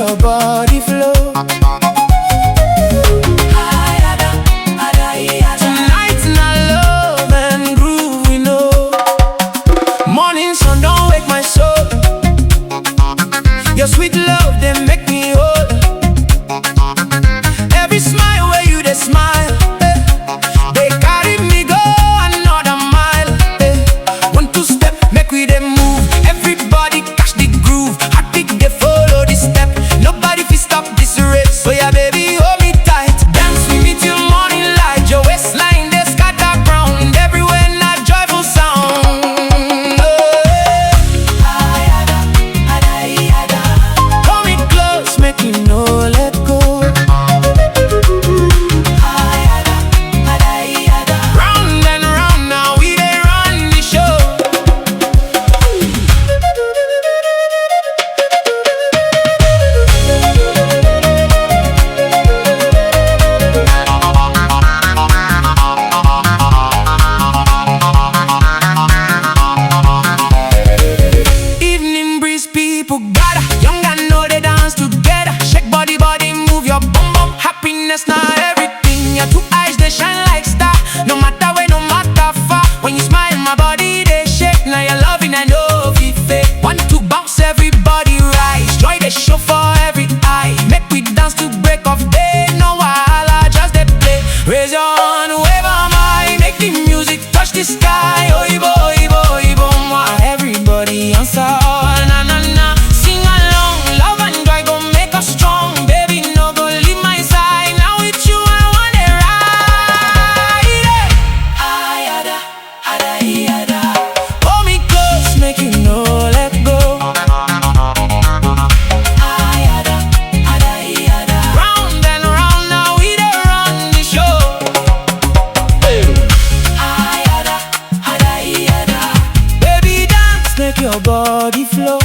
your body flow. Tonight na love and groove we know. Morning sun don't wake my soul. Your sweet love they make me whole. Every smile where you they smile, they carry me go another mile. One two step make we they move. Everybody catch the groove. Heartbeat they follow the step. Nobody fi stop this race. So yeah baby hold me tight. Dance with me till morning light. Your waistline they scatter ground. Everywhere na joyful sound. Hold me close make you no let go. Round and round now we they run the show. Evening breeze, people gather. Young and know they dance together. Shake body, body, move your bum bum. Happiness now everything. Your two eyes they shine like star. No matter where, no matter far. When you smile, my body they shake. Now you're loving, I know if it fake. Want to bounce, everybody rise. Joy they show for every eye. Make we dance to break of day. No wahala, just they play. Raise your hand, wave on my. Make the music touch the sky. Oh, Igbo, Igbo, Igbo, mwah. Everybody answer, oh, na na na. Sing along, love and joy gon' make us strong. Baby, no go leave my side. Now with you I wanna ride. Hold me close, make you no let go. Round and round now we dey run the show. Baby dance, make your body flow.